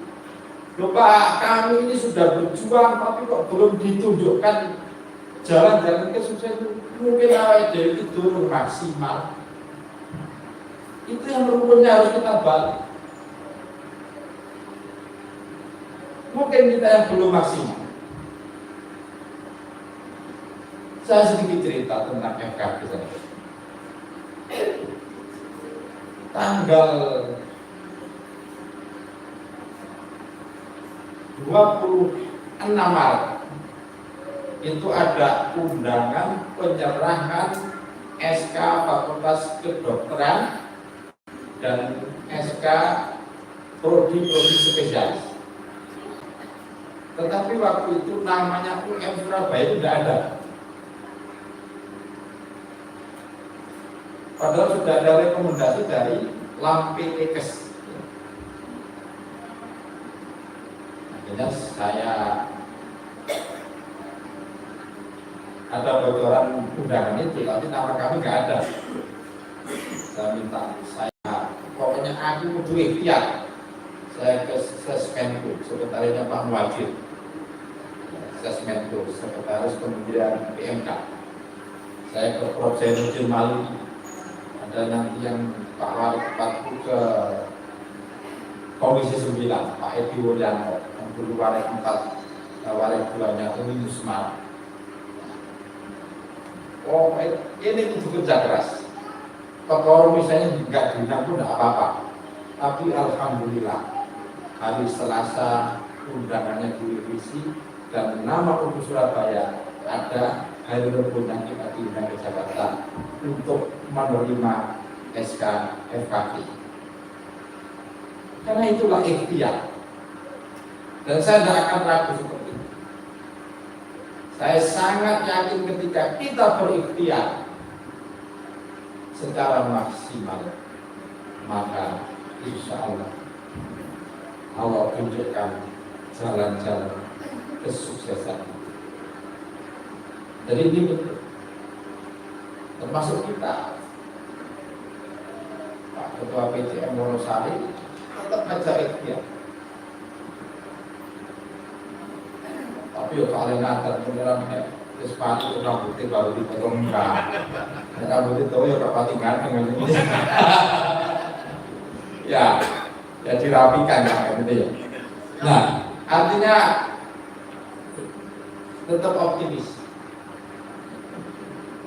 Bapak kami ini sudah berjuang, tapi kok belum ditunjukkan jalan-jalan kesuksesan. Mungkin awal dari itu turun maksimal. Itu yang rukunnya harus kita balik. Mungkin kita yang belum maksimal. Saya sedikit cerita tentang FKB saja. Tanggal 26 Maret itu ada undangan penyerahan SK Fakultas Kedokteran dan SK Prodi Spesialis. Tetapi waktu itu namanya UM Surabaya itu tidak ada. Padahal sudah ada rekomendasi dari Lampetekes. Akhirnya saya ada bocoran undangan itu, tapi nama kami nggak ada. Saya minta, pokoknya aku kudu ikhtiar. Saya ke Sesmenku, sekretarisnya Pak Muwajid. Sesmenku, sekretaris Kementerian PMK. Saya ke Prof. Zainuddin Maluki. Ada nanti yang Pak Wali Kepatku ke Komisi 9, Pak Edi Wuryanto, yang dulu Wali 4, Wali bulannya Umi Musmar. Oh, ini itu kerja keras. Kalau misalnya nggak diundang pun nggak apa-apa. Tapi alhamdulillah hari Selasa undangannya direvisi dan nama UM Surabaya ada hari Rabu yang kita diundang ke Jakarta untuk menerima SK FKP. Karena itulah ikhtiar. Dan saya tidak akan ragu seperti itu. Saya sangat yakin ketika kita berikhtiar secara maksimal, maka insya Allah Allah tunjukkan jalan-jalan kesuksesan. Jadi ini betul, termasuk kita, Pak Ketua PJM Wonosari tetap aja ikhtiar. Tapi ya paling nanti beneran sepatu itu rambutnya baru dipotong enggak. Rambutnya itu ya kapal tinggal dengan ini. Ya dirapikan ya gitu ya. Nah, artinya tetap optimis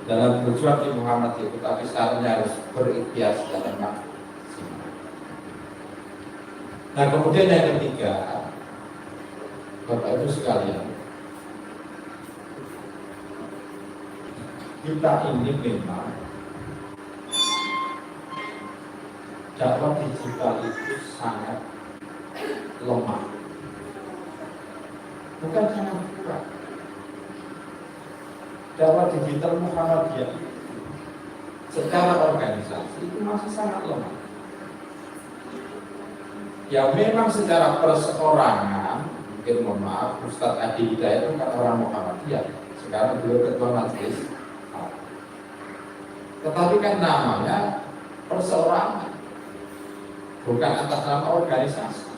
dalam berjuang di Muhammadiyah, tapi syaratnya harus berikhtiar secara maksimal. Nah, kemudian yang ketiga, Bapak Ibu sekalian, kita ini memang dakwah digital itu sangat lemah, bukan sangat kuat. Dakwah digital Muhammadiyah secara organisasi itu masih sangat lemah. Ya memang secara perseorangan, mungkin mohon maaf, Ustadz Adi Hidayat itu kan orang Muhammadiyah, sekarang beliau ketua majelis. Tetapi kan namanya perseorangan, bukan atas nama organisasi.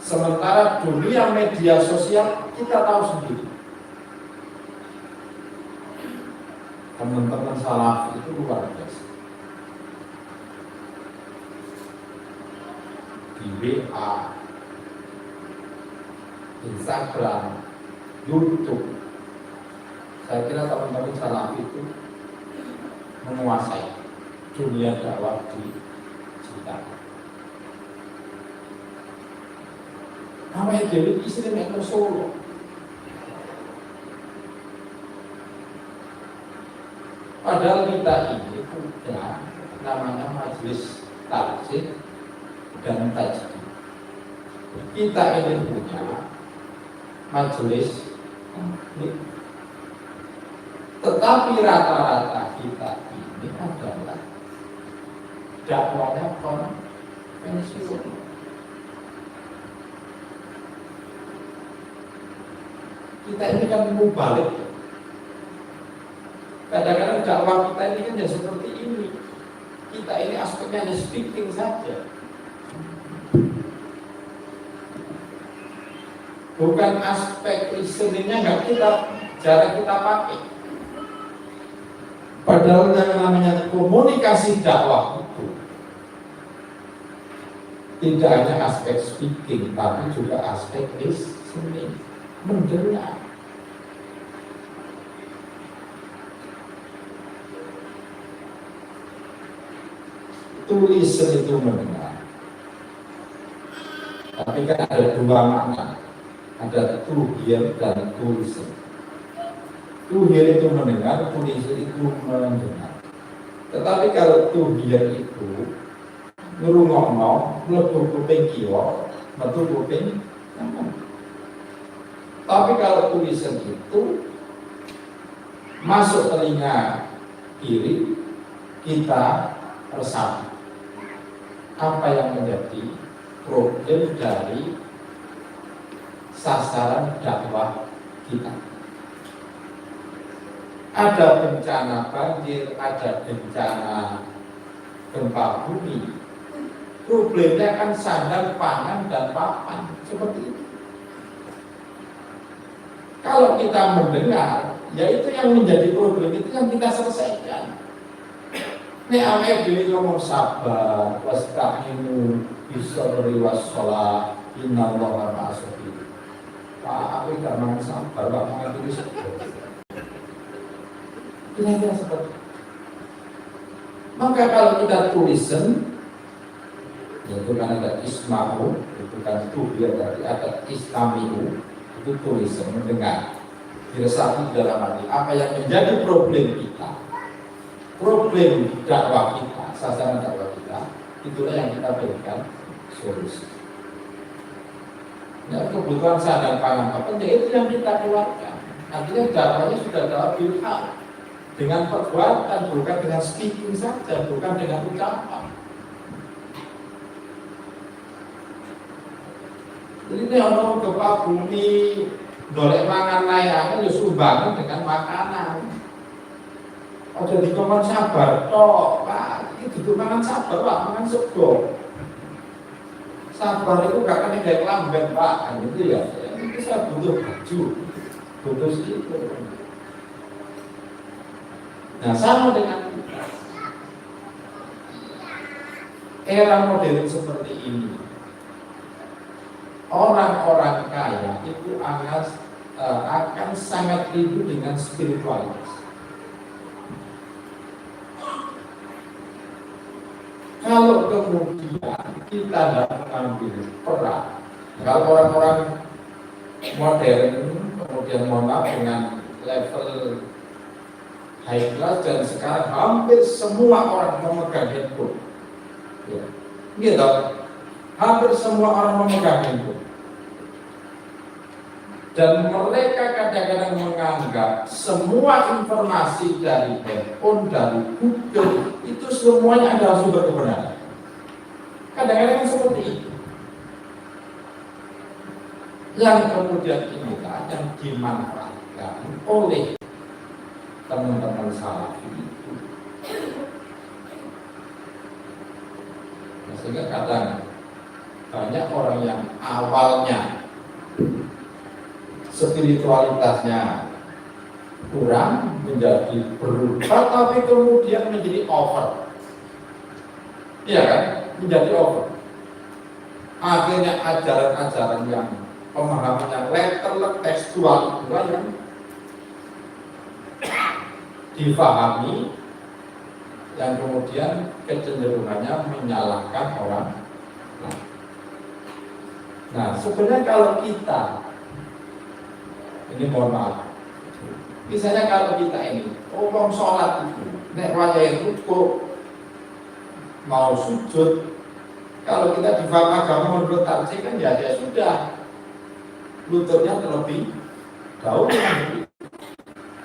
Sementara dunia media sosial kita tahu sendiri, teman-teman salaf itu luar biasa. Di WA, Instagram, YouTube, saya kira teman-teman salaf itu menguasai dunia dakwah di digital. Namanya Dewi Isri Mekno Solo. Padahal kita ini punya namanya majelis takzim dan tajdid. Kita ini punya majelis taklim. Tetapi rata-rata kita ini adalah dakwahnya konvensional. Kita ini kan mubalik. Kadang-kadang dakwah kita ini kan ya seperti ini. Kita ini aspeknya hanya speaking saja, bukan aspek listeningnya nggak jarang kita pakai. Padahal yang namanya komunikasi dakwah itu tidak hanya aspek speaking, tapi juga aspek listening, mendengar. Tulisan itu mendengar, tapi kan ada dua makna, ada to hear dan to listen. To hear itu mendengar, to listen itu mendengar. Tetapi kalau to hear itu ngrungokno, mlebu kuping kiwa, metu kuping kanan. Tapi kalau to listen itu masuk telinga kiri, kita resapi apa yang menjadi problem dari sasaran dakwah kita. Ada bencana banjir, ada bencana gempa bumi. Problemnya kan sandang, pangan, dan papan, seperti itu. Kalau kita mendengar, ya itu yang menjadi problem, itu yang kita selesaikan. Ini awake dhewe ngomong sabar, wasta'inu bis-sabri was-shalah, innallaha ma'as-sabirin. Pak, aku gak mau sabar, Pak, mau tulis. Kira-kira seperti itu. Maka kalau kita tulisan, yaitu kan ada isma'u, itu kan tuh biar tadi ada istami'u, itu tulisan mendengar. diresapi dalam hati apa yang menjadi problem kita, problem dakwah kita, sasaran dakwah kita, itulah yang kita berikan solusi. Ya, kebutuhan sandang pangan apa penting itu yang kita keluarkan. Artinya dakwahnya sudah dalam bilham, dengan perbuatan, bukan dengan speaking saja, bukan dengan ucapan. Jadi ini orang gempa bumi, golek mangan layangan, ya sumbangan dengan makanan. Ada di koman sabar, toh, Pak, itu butuh mangan sabar, Pak, mangan sego. Sabar itu gak kena kayak lambat, Pak, gitu ya. Ini saya butuh baju, butuh segitu. Nah, sama dengan kita. Era modern seperti ini, orang-orang kaya itu akan sangat rindu dengan spiritualitas. Kalau kemudian kita tidak mengambil peran, kalau orang-orang modern kemudian mohon maaf dengan level high class dan sekarang hampir semua orang memegang handphone, ya, gitu, hampir semua orang memegang handphone. Dan mereka kadang-kadang menganggap semua informasi dari handphone, dari Google, itu semuanya adalah sumber kebenaran. Kadang-kadang seperti itu. Yang kemudian inilah yang dimanfaatkan oleh teman-teman salafi itu. Sehingga kadang banyak orang yang awalnya spiritualitasnya kurang menjadi berubah, tapi kemudian menjadi over. Iya kan? Menjadi over. Akhirnya ajaran-ajaran yang pemahaman yang letterlek tekstual itu yang difahami, yang kemudian kecenderungannya menyalahkan orang. Nah, sebenarnya kalau kita ini mohon maaf, misalnya kalau kita ini orang sholat itu nek wajah itu kok mau sujud, kalau kita di faham agama menurut tarjih kan ya sudah lututnya terlebih dahulu.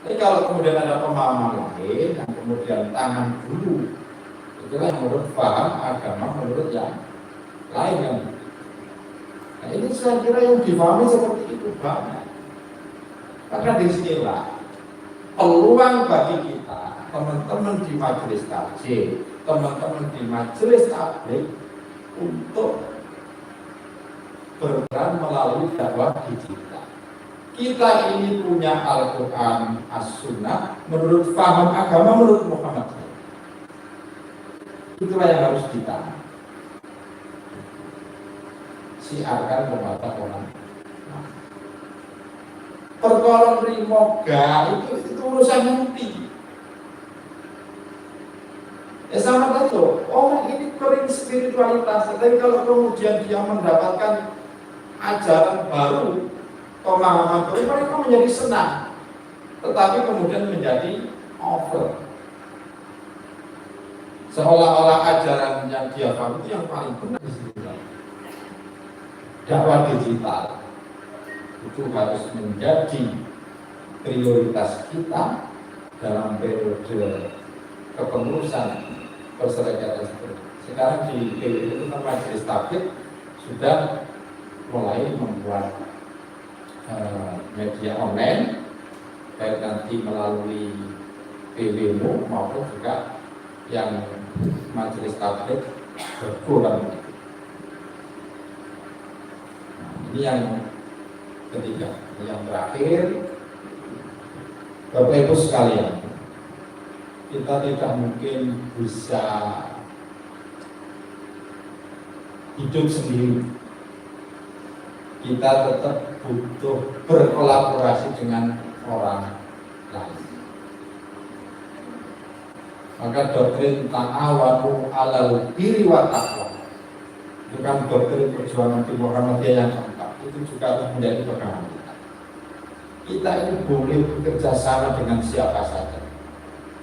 Tapi kalau kemudian ada pemahaman lain yang kemudian tangan dulu, itulah menurut faham agama menurut yang lain kan. Nah, ini saya kira yang difahami seperti itu banget. Karena disinilah peluang bagi kita, teman-teman di majelis takjil, teman-teman di majelis tabligh untuk berperan melalui dakwah digital. Kita ini punya Al-Quran, As-Sunnah menurut paham agama menurut Muhammad. Itulah yang harus kita siarkan kepada orang. Pertolong rimoga itu urusan nanti. Ya sama tadi, orang ini kering spiritualitas, tapi kalau kemudian dia mendapatkan ajaran baru, pemahaman baru, mereka menjadi senang, tetapi kemudian menjadi over. Seolah-olah ajaran yang dia paham itu yang paling benar. Dakwah digital itu harus menjadi prioritas kita dalam periode kepengurusan perserikatan seperti sekarang di PWI itu majelis tabligh sudah mulai membuat media online, baik nanti melalui PWMU maupun juga yang majelis tabligh berkurang. Ini yang ketiga, yang terakhir, Bapak Ibu sekalian, kita tidak mungkin bisa hidup sendiri. Kita tetap butuh berkolaborasi dengan orang lain. Maka doktrin ta'awanu 'alal birri wa taqwa, itu kan doktrin perjuangan di Muhammadiyah yang keempat, itu juga harus menjadi pegangan kita. Kita ini boleh bekerja sama dengan siapa saja,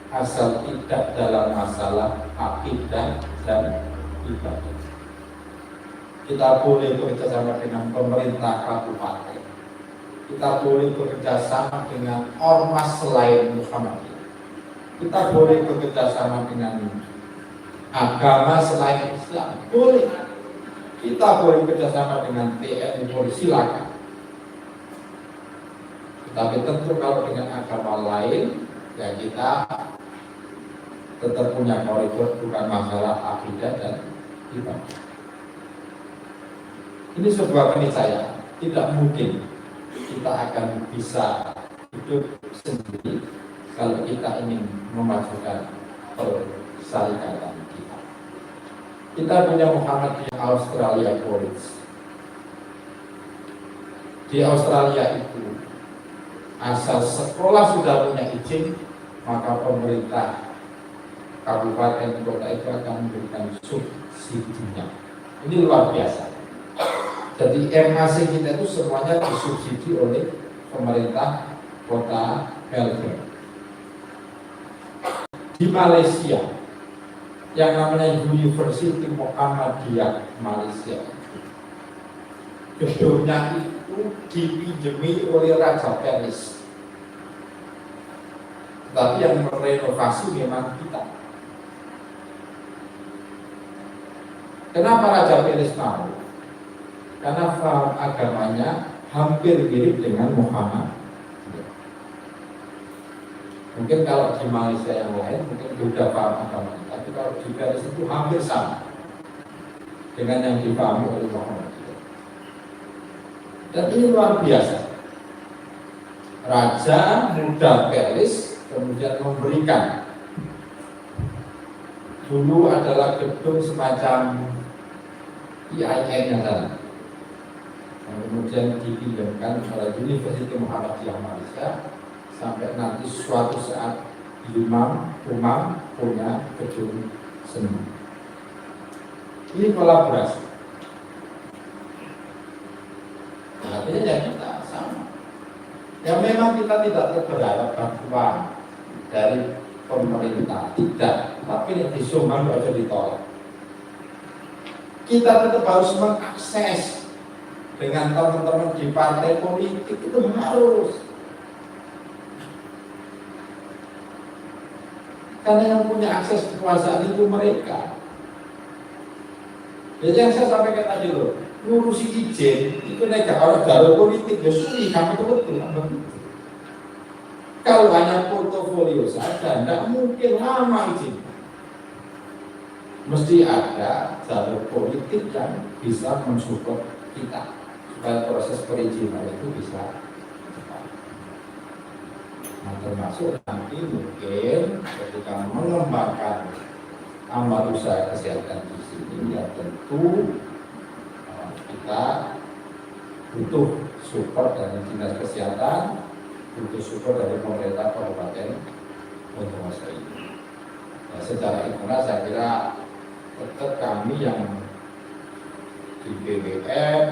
asal tidak dalam masalah akidah dan ibadah. Kita boleh bekerja sama dengan pemerintah kabupaten. Kita boleh bekerja sama dengan ormas selain Muhammadiyah. Kita boleh bekerja sama dengan agama selain Islam, boleh. Kita boleh bekerjasama dengan TNI, Polri, silakan. Tapi tentu kalau dengan agama lain, ya kita tetap punya koridor, bukan masalah akidah dan ibadah. Ini sebuah keniscayaan. Tidak mungkin kita akan bisa hidup sendiri kalau kita ingin memajukan persyarikatan kita. Kita punya Muhammadiyah Australia College. Di Australia itu, asal sekolah sudah punya izin, maka pemerintah kabupaten kota itu akan memberikan subsidinya. Ini luar biasa. Jadi MAC kita itu semuanya disubsidi oleh pemerintah kota Melbourne. Di Malaysia, yang namanya University Muhammadiyah Malaysia, gedungnya itu dipinjami oleh Raja Peris, tapi yang merenovasi memang kita. Kenapa Raja Peris mau? Karena faham agamanya hampir mirip dengan Muhammad. Mungkin kalau di Malaysia yang lain mungkin sudah paham agama, tapi kalau di Paris itu hampir sama dengan yang dipahami oleh Muhammad. Dan ini luar biasa. Raja Muda Paris kemudian memberikan, dulu adalah gedung semacam IAIN-nya sana, kemudian dipinjamkan oleh University Muhammadiyah Malaysia. Sampai nanti suatu saat Umam punya gedung seni. Ini kolaborasi. Artinya ya kita sama. Ya memang kita tidak berharap bantuan dari pemerintah, tidak. Tapi yang disumbang aja ditolak. Kita tetap harus mengakses dengan teman-teman di partai politik, itu harus. Karena yang punya akses kekuasaan itu mereka. Jadi yang saya sampaikan tadi loh, ngurusi izin itu negara orang jalur politik, ya sulit, kami itu betul. Kalau hanya portofolio saja, tidak mungkin lama izin. Mesti ada jalur politik yang bisa mensupport kita supaya proses perizinan itu bisa cepat. Nah, termasuk nanti mungkin ketika mengembangkan amal usaha kesehatan di sini, ya tentu kita butuh support dari dinas kesehatan, butuh support dari pemerintah kabupaten Bondowoso ini. Nah, secara internal saya kira tetap kami yang di BWM,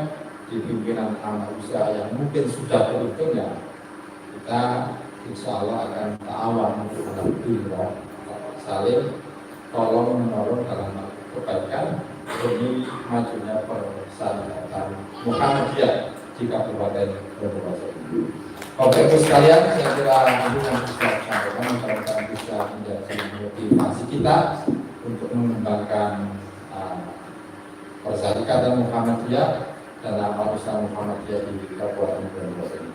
di pimpinan amal usaha yang mungkin sudah beruntung, ya kita insya Allah akan ta'awan untuk menghadapi saling tolong menolong dalam kebaikan demi majunya persyarikatan Muhammadiyah di Kabupaten Bondowoso. Bapak Ibu sekalian, saya kira ini yang bisa sampaikan, mudah-mudahan bisa menjadi motivasi kita untuk mengembangkan persyarikatan Muhammadiyah dan amal usaha Muhammadiyah di Kabupaten Bondowoso.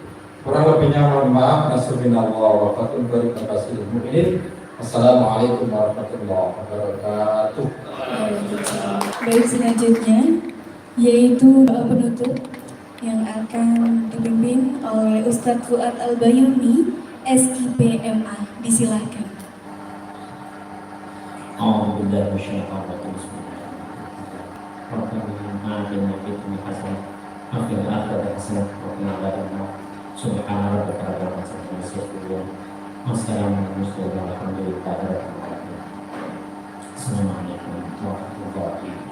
Kurang lebihnya mohon maaf. Nasrullah wa fatum bari kafasil mu'minin. Assalamualaikum warahmatullahi wabarakatuh. Baik, selanjutnya yaitu doa penutup yang akan dipimpin oleh Ustadz Fuad Al-Bayuni, SIP MA. Disilahkan. Alhamdulillah wasyaitan Subhana rabbika rabbil izzati amma yasifun. Wassalamualaikum warahmatullahi wabarakatuh. Assalamualaikum warahmatullahi wabarakatuh.